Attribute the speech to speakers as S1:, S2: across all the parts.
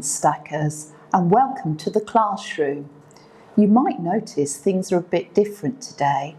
S1: Stackers, and welcome to the classroom. You might notice things are a bit different today.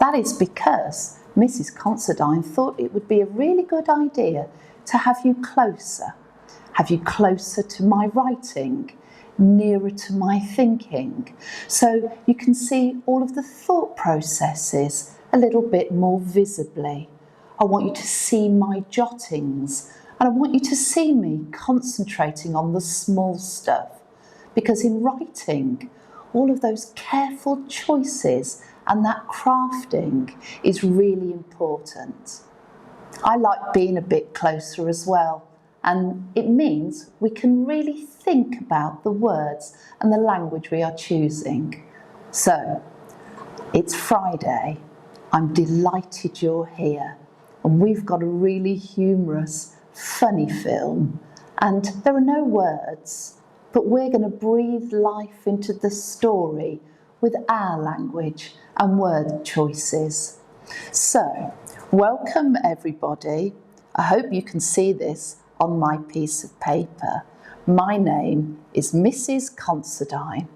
S1: That is because Mrs. Considine thought it would be a really good idea to have you closer to my writing, nearer to my thinking, so you can see all of the thought processes a little bit more visibly. I want you to see my jottings, and I want you to see me concentrating on the small stuff, because in writing, all of those careful choices and that crafting is really important. I like being a bit closer as well, and it means we can really think about the words and the language we are choosing. So, it's Friday. I'm delighted you're here, and we've got a really humorous, funny film, and there are no words, but we're going to breathe life into the story with our language and word choices. So, welcome everybody. I hope you can see this on my piece of paper. My name is Mrs. Considine,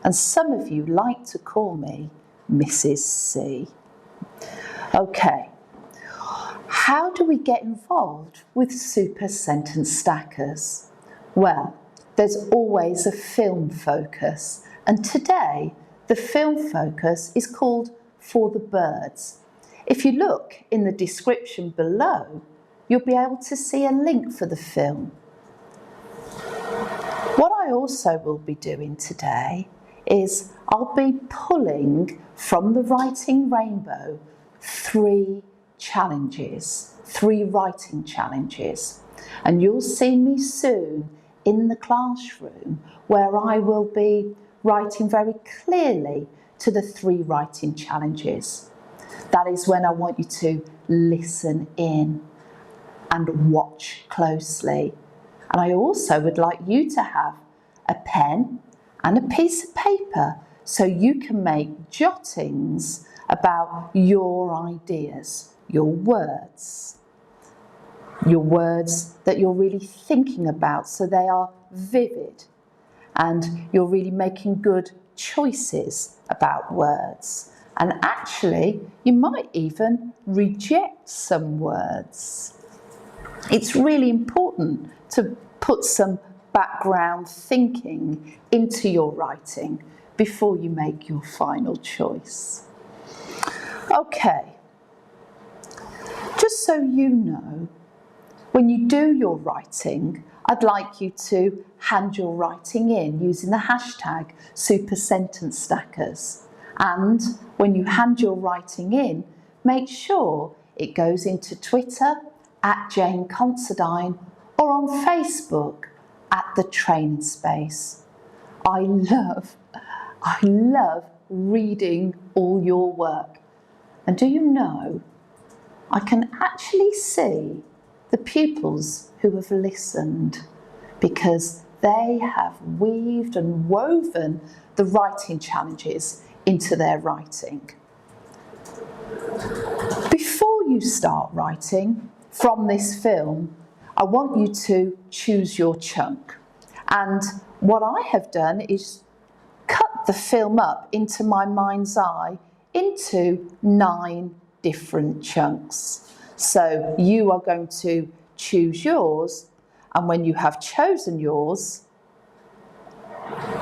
S1: and some of you like to call me Mrs. C. Okay, how do we get involved with super sentence stackers? Well, there's always a film focus, and today the film focus is called For the Birds. If you look in the description below, you'll be able to see a link for the film. What I also will be doing today is I'll be pulling from the Writing Rainbow three writing challenges. And you'll see me soon in the classroom where I will be writing very clearly to the three writing challenges. That is when I want you to listen in and watch closely. And I also would like you to have a pen and a piece of paper so you can make jottings about your ideas, your words that you're really thinking about, so they are vivid and you're really making good choices about words. And actually, you might even reject some words. It's really important to put some background thinking into your writing before you make your final choice. Okay, just so you know, when you do your writing, I'd like you to hand your writing in using the hashtag #SuperSentenceStackers. And when you hand your writing in, make sure it goes into Twitter @JaneConsidine or on Facebook @TheTrainingSpace. I love reading all your work. And do you know, I can actually see the pupils who have listened, because they have weaved and woven the writing challenges into their writing. Before you start writing from this film, I want you to choose your chunk. And what I have done is cut the film up into my mind's eye into 9 different chunks. So you are going to choose yours, and when you have chosen yours,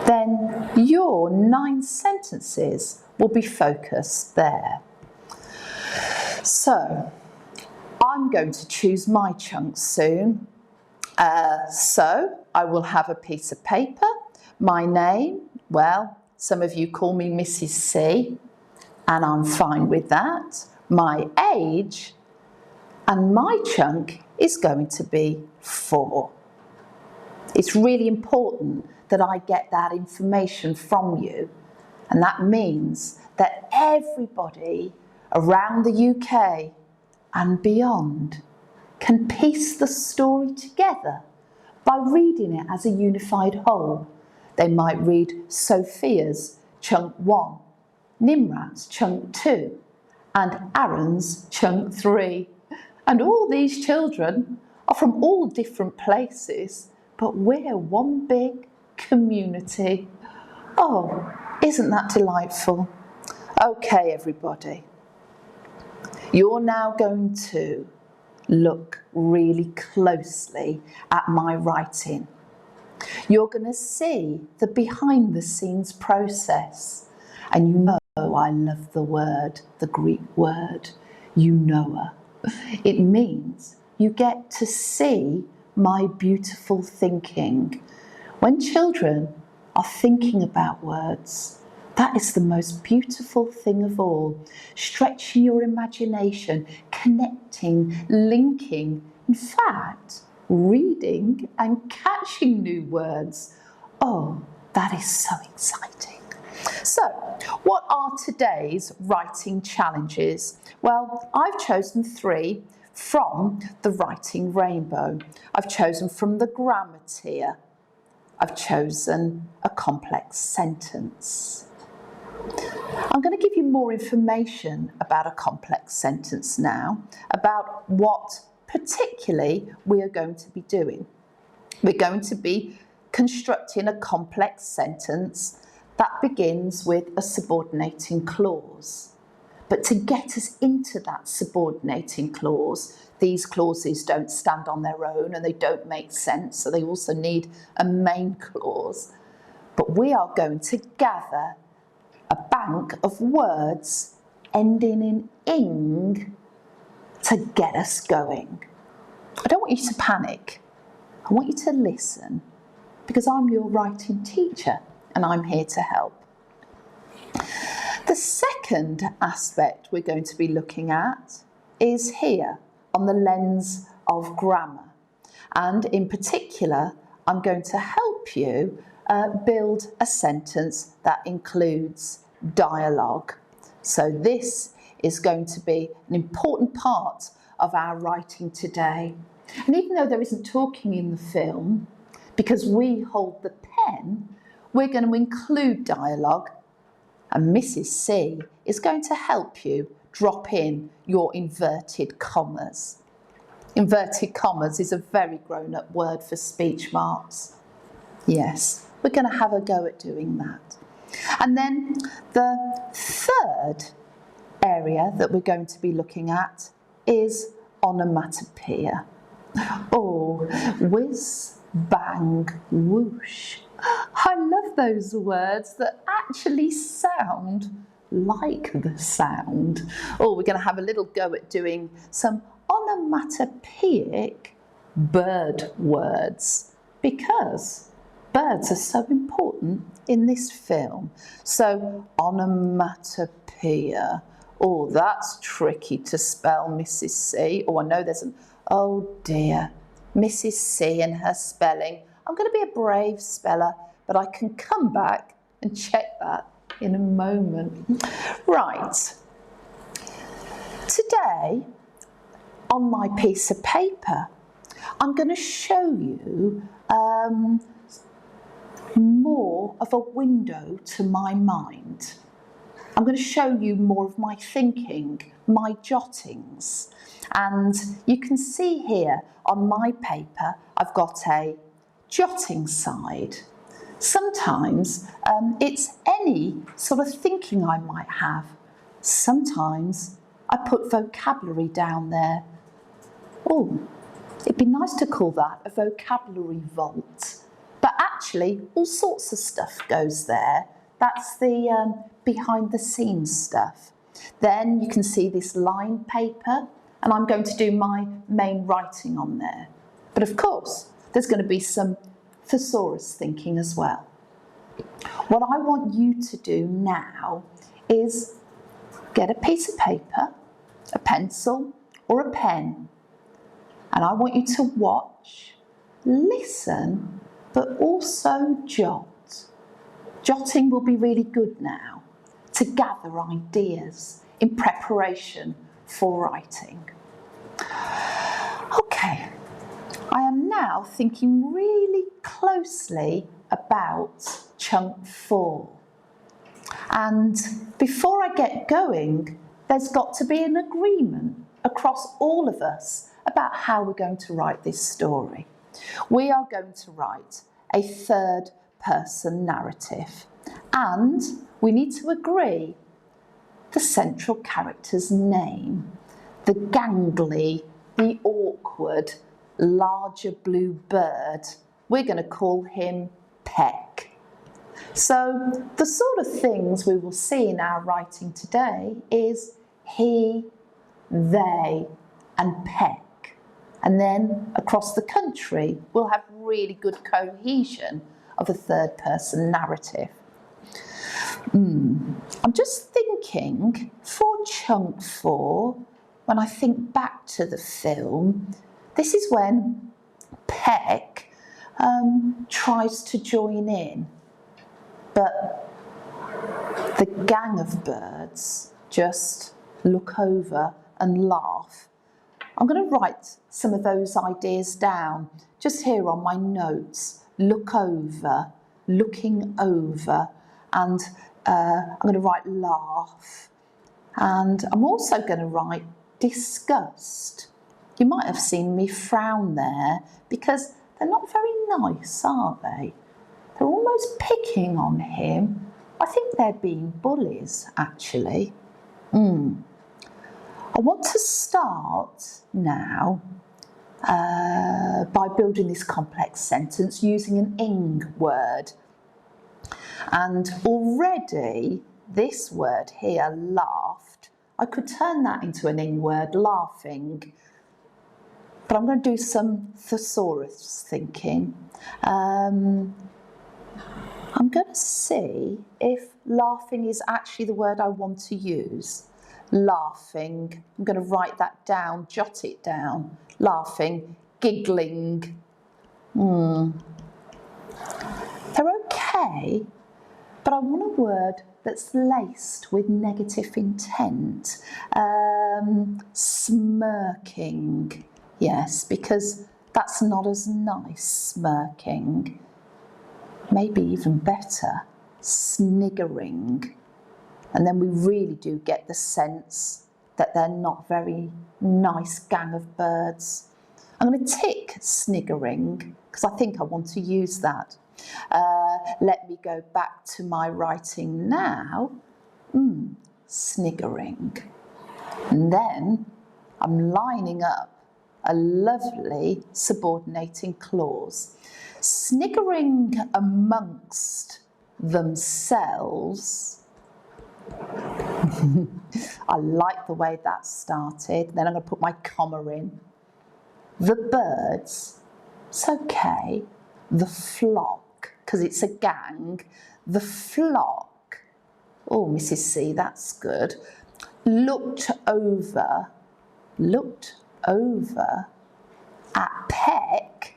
S1: then your 9 sentences will be focused there. So I'm going to choose my chunks soon. So I will have a piece of paper, my name, well, some of you call me Mrs. C, and I'm fine with that, my age, and my chunk is going to be 4. It's really important that I get that information from you, and that means that everybody around the UK and beyond can piece the story together by reading it as a unified whole. They might read Sophia's chunk 1, Nimrat's chunk 2, and Aaron's chunk 3. And all these children are from all different places, but we're one big community. Oh, isn't that delightful? Okay, everybody. You're now going to look really closely at my writing. You're going to see the behind the scenes process. And you know I love the Greek word, eunoia. It means you get to see my beautiful thinking. When children are thinking about words, that is the most beautiful thing of all. Stretching your imagination, connecting, linking, in fact, reading and catching new words. Oh, that is so exciting. So, what are today's writing challenges? Well, I've chosen 3 from the writing rainbow. I've chosen from the grammar tier. I've chosen a complex sentence. I'm going to give you more information about a complex sentence now, about what particularly we are going to be doing. We're going to be constructing a complex sentence that begins with a subordinating clause. But to get us into that subordinating clause, these clauses don't stand on their own and they don't make sense, so they also need a main clause. But we are going to gather a bank of words ending in ing to get us going. I don't want you to panic. I want you to listen, because I'm your writing teacher and I'm here to help. The second aspect we're going to be looking at is here on the lens of grammar. And in particular, I'm going to help you build a sentence that includes dialogue. So this is going to be an important part of our writing today. And even though there isn't talking in the film, because we hold the pen, we're going to include dialogue, and Mrs. C is going to help you drop in your inverted commas. Inverted commas is a very grown-up word for speech marks. Yes, we're going to have a go at doing that. And then the third area that we're going to be looking at is onomatopoeia. Oh, whiz, bang, whoosh. I love those words that actually sound like the sound. Oh, we're going to have a little go at doing some onomatopoeic bird words, because birds are so important in this film. So, onomatopoeia. Oh, that's tricky to spell, Mrs. C. Oh, I know there's an... Oh dear, Mrs. C and her spelling. I'm going to be a brave speller, but I can come back and check that in a moment. Right. Today, on my piece of paper, I'm going to show you more of a window to my mind. I'm going to show you more of my thinking, my jottings. And you can see here on my paper, I've got a jotting side. Sometimes it's any sort of thinking I might have. Sometimes I put vocabulary down there. Oh, it'd be nice to call that a vocabulary vault. But actually, all sorts of stuff goes there. That's the behind the scenes stuff. Then you can see this line paper, and I'm going to do my main writing on there. But of course, there's going to be some thesaurus thinking as well. What I want you to do now is get a piece of paper, a pencil, or a pen. And I want you to watch, listen, but also jot. Jotting will be really good now to gather ideas in preparation for writing. Okay, I am now thinking really closely about chunk 4. And before I get going, there's got to be an agreement across all of us about how we're going to write this story. We are going to write a third person narrative, and we need to agree the central character's name, the gangly, the awkward, larger blue bird. We're going to call him Peck. So the sort of things we will see in our writing today is he, they, and Peck. And then across the country, we'll have really good cohesion of a third person narrative. I'm just thinking for chunk 4, when I think back to the film, this is when Peck tries to join in, but the gang of birds just look over and laugh. I'm going to write some of those ideas down just here on my notes. Look over, looking over, and I'm going to write laugh. And I'm also going to write disgust. You might have seen me frown there because they're not very nice, are they? They're almost picking on him. I think they're being bullies, actually. I want to start now by building this complex sentence using an ing word. And already this word here, laughed, I could turn that into an ing word, laughing. But I'm going to do some thesaurus thinking. I'm going to see if laughing is actually the word I want to use. Laughing. I'm going to write that down, jot it down. Laughing, giggling. They're okay, but I want a word that's laced with negative intent. Smirking. Yes, because that's not as nice, smirking. Maybe even better, sniggering. And then we really do get the sense that they're not very nice gang of birds. I'm going to tick sniggering because I think I want to use that. Let me go back to my writing now. Sniggering. And then I'm lining up a lovely subordinating clause. Sniggering amongst themselves. I like the way that started. Then I'm going to put my comma in. The birds, it's okay. The flock, because it's a gang. The flock, oh, Mrs. C, that's good. Looked over at Peck.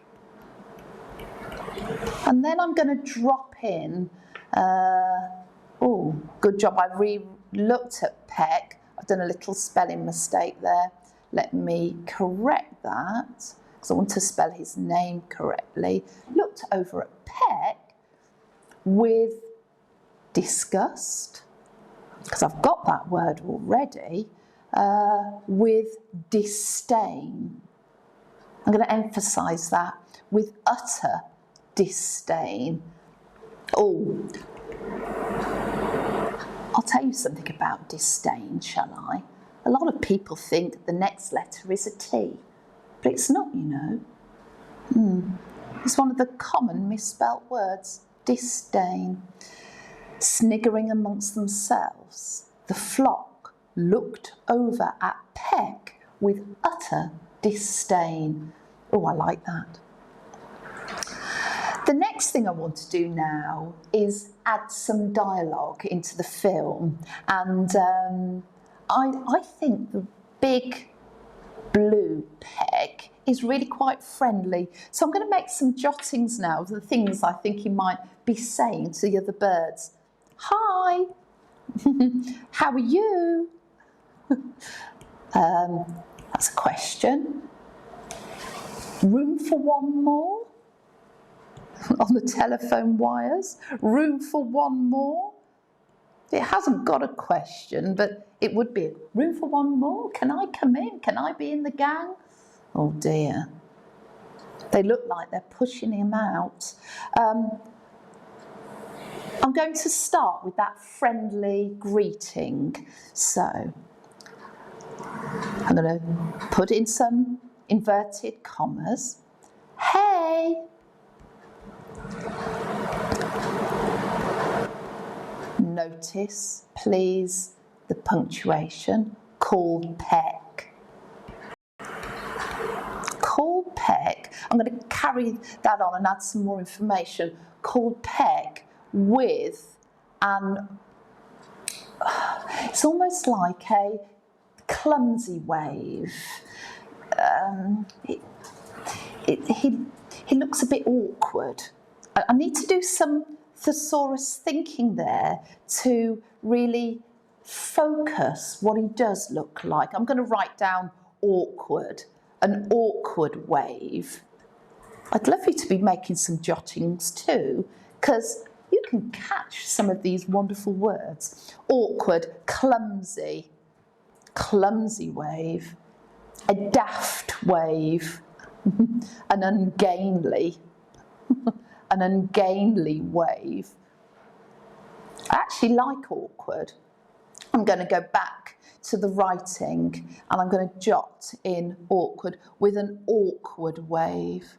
S1: And then I'm going to drop in, oh, good job, I re-looked at Peck. I've done a little spelling mistake there. Let me correct that, because I want to spell his name correctly. Looked over at Peck with disgust, because I've got that word already, with disdain. I'm going to emphasise that, with utter disdain. Oh, I'll tell you something about disdain, shall I? A lot of people think the next letter is a T, but it's not, you know. It's one of the common misspelt words, disdain. Sniggering amongst themselves, the flock looked over at Peck with utter disdain. Oh, I like that. The next thing I want to do now is add some dialogue into the film, and I think the big blue Peck is really quite friendly. So I'm going to make some jottings now of the things I think he might be saying to the other birds. Hi, how are you? That's a question. Room for one more? On the telephone wires? Room for one more? It hasn't got a question, but it would be, room for one more? Can I come in? Can I be in the gang? Oh dear. They look like they're pushing him out. I'm going to start with that friendly greeting. So I'm going to put in some inverted commas. Hey. Notice, please, the punctuation. Called Peck. Called Peck. I'm going to carry that on and add some more information. Called Peck with it's almost like a clumsy wave. He looks a bit awkward. I need to do some thesaurus thinking there to really focus what he does look like. I'm going to write down awkward, an awkward wave. I'd love you to be making some jottings too, because you can catch some of these wonderful words. Awkward, clumsy, clumsy wave, a daft wave, an ungainly, an ungainly wave. I actually like awkward. I'm going to go back to the writing and I'm going to jot in awkward with an awkward wave.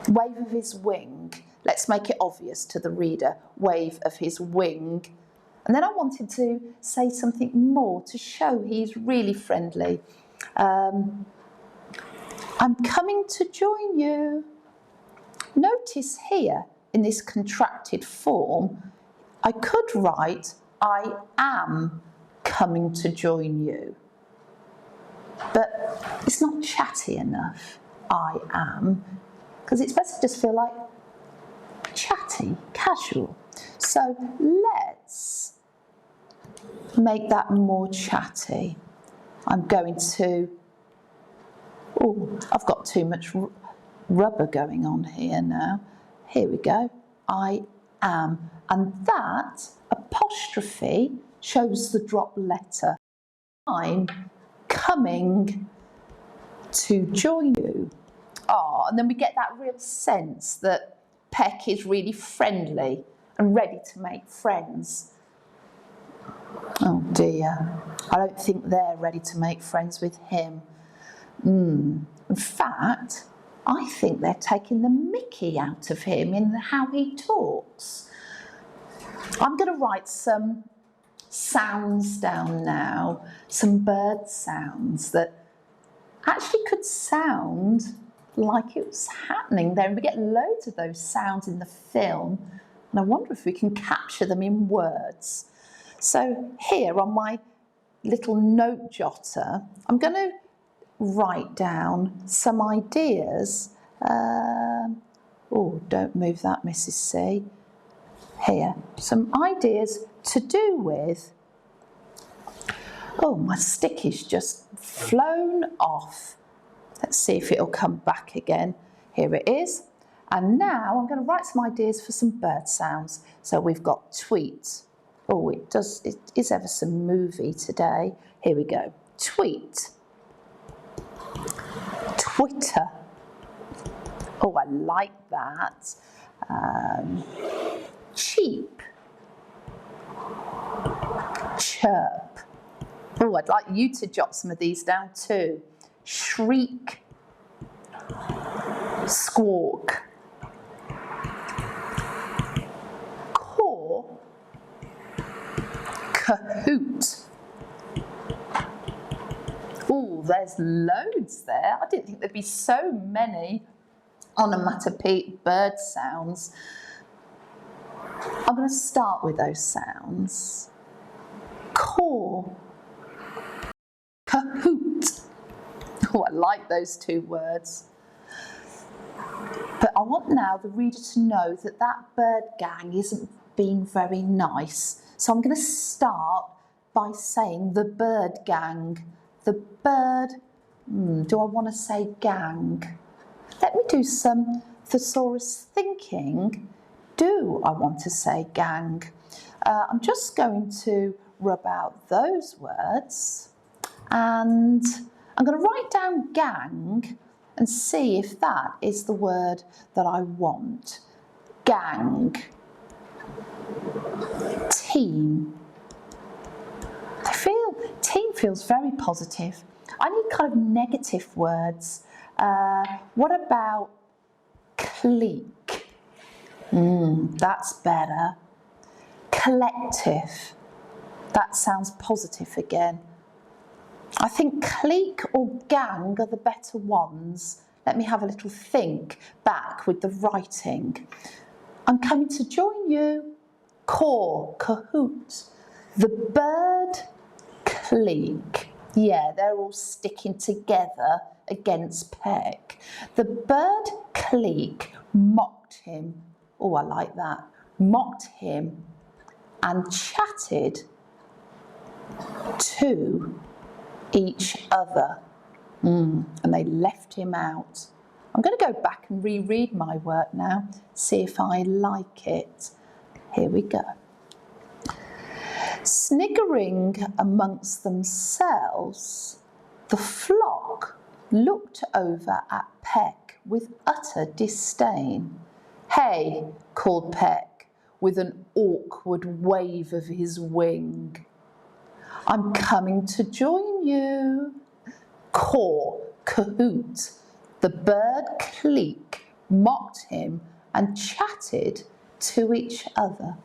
S1: Wave of his wing. Let's make it obvious to the reader. Wave of his wing. And then I wanted to say something more to show he's really friendly. I'm coming to join you. Notice here in this contracted form, I could write, I am coming to join you. But it's not chatty enough, I am, because it's better to just feel like chatty, casual. So let's make that more chatty. I'm going to, oh, I've got too much rubber going on here now. Here we go. I am. And that apostrophe shows the drop letter. I'm coming to join you. Oh, and then we get that real sense that Peck is really friendly and ready to make friends. Oh dear, I don't think they're ready to make friends with him. In fact, I think they're taking the mickey out of him in how he talks. I'm going to write some sounds down now, some bird sounds that actually could sound like it was happening there. And we get loads of those sounds in the film, and I wonder if we can capture them in words. So here on my little note jotter, I'm going to write down some ideas. Oh, don't move that, Mrs. C. Here, some ideas to do with. Oh, my stick is just flown off. Let's see if it'll come back again. Here it is. And now I'm going to write some ideas for some bird sounds. So we've got tweet. Oh, it is ever so movie today. Here we go. Tweet. Twitter. Oh, I like that. Cheap. Chirp. Oh, I'd like you to jot some of these down too. Shriek. Squawk. Caw. Cahoot. Oh, there's loads there. I didn't think there'd be so many onomatopoeic bird sounds. I'm going to start with those sounds. Caw. Cahoot. Oh, I like those two words. But I want now the reader to know that that bird gang isn't being very nice. So I'm going to start by saying the bird gang. The bird, do I want to say gang? Let me do some thesaurus thinking. Do I want to say gang? I'm just going to rub out those words and I'm going to write down gang and see if that is the word that I want. Gang. Team. Team feels very positive. I need kind of negative words. What about clique? That's better. Collective. That sounds positive again. I think clique or gang are the better ones. Let me have a little think back with the writing. I'm coming to join you. Core, cahoot. The bird, clique. Yeah, they're all sticking together against Peck. The bird, clique, mocked him. Oh, I like that. Mocked him and chatted to each other. And they left him out. I'm going to go back and reread my work now, see if I like it. Here we go. Sniggering amongst themselves, the flock looked over at Peck with utter disdain. Hey, called Peck with an awkward wave of his wing. I'm coming to join you. Caw, cahoot. The bird clique mocked him and chatted to each other.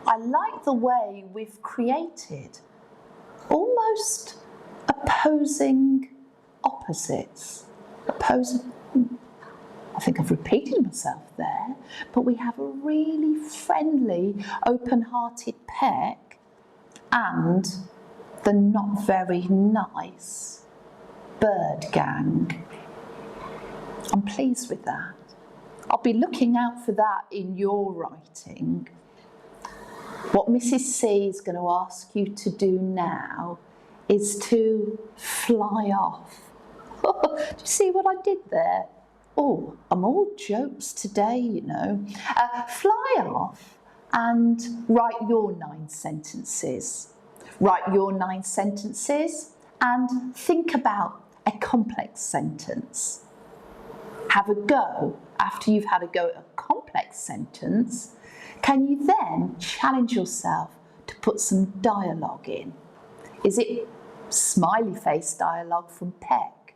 S1: I like the way we've created almost opposing opposites. I think I've repeated myself there, but we have a really friendly, open-hearted Peck and the not very nice bird gang. I'm pleased with that. I'll be looking out for that in your writing. What Mrs. C is going to ask you to do now is to fly off. Do you see what I did there? Oh, I'm all jokes today, you know. Fly off and write your 9 sentences. Write your 9 sentences and think about a complex sentence. Have a go. After you've had a go at a complex sentence, can you then challenge yourself to put some dialogue in? Is it smiley face dialogue from Peck?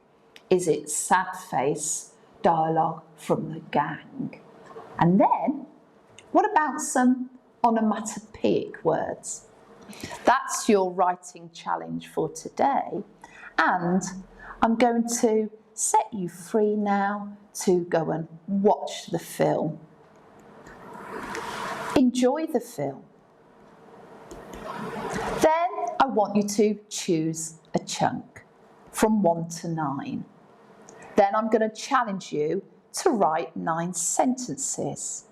S1: Is it sad face dialogue from the gang? And then, what about some onomatopoeic words? That's your writing challenge for today. And I'm going to set you free now to go and watch the film. Enjoy the film. Then I want you to choose a chunk from 1 to 9. Then I'm going to challenge you to write 9 sentences.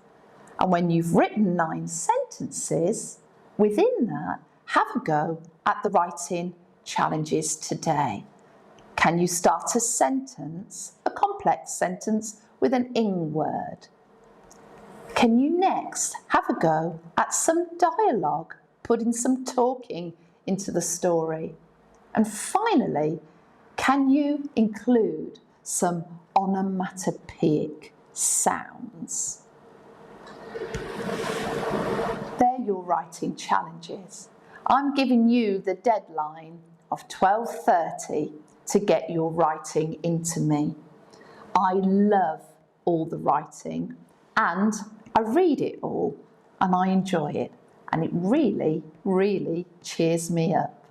S1: And when you've written 9 sentences, within that, have a go at the writing challenges today. Can you start a sentence, a complex sentence, with an ing word? Can you next have a go at some dialogue, putting some talking into the story? And finally, can you include some onomatopoeic sounds? They're your writing challenges. I'm giving you the deadline of 12:30 to get your writing into me. I love all the writing and I read it all and I enjoy it, and it really, really cheers me up.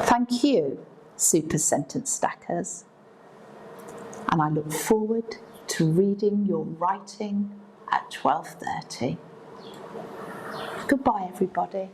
S1: Thank you, Super Sentence Stackers, and I look forward to reading your writing at 12:30. Goodbye, everybody.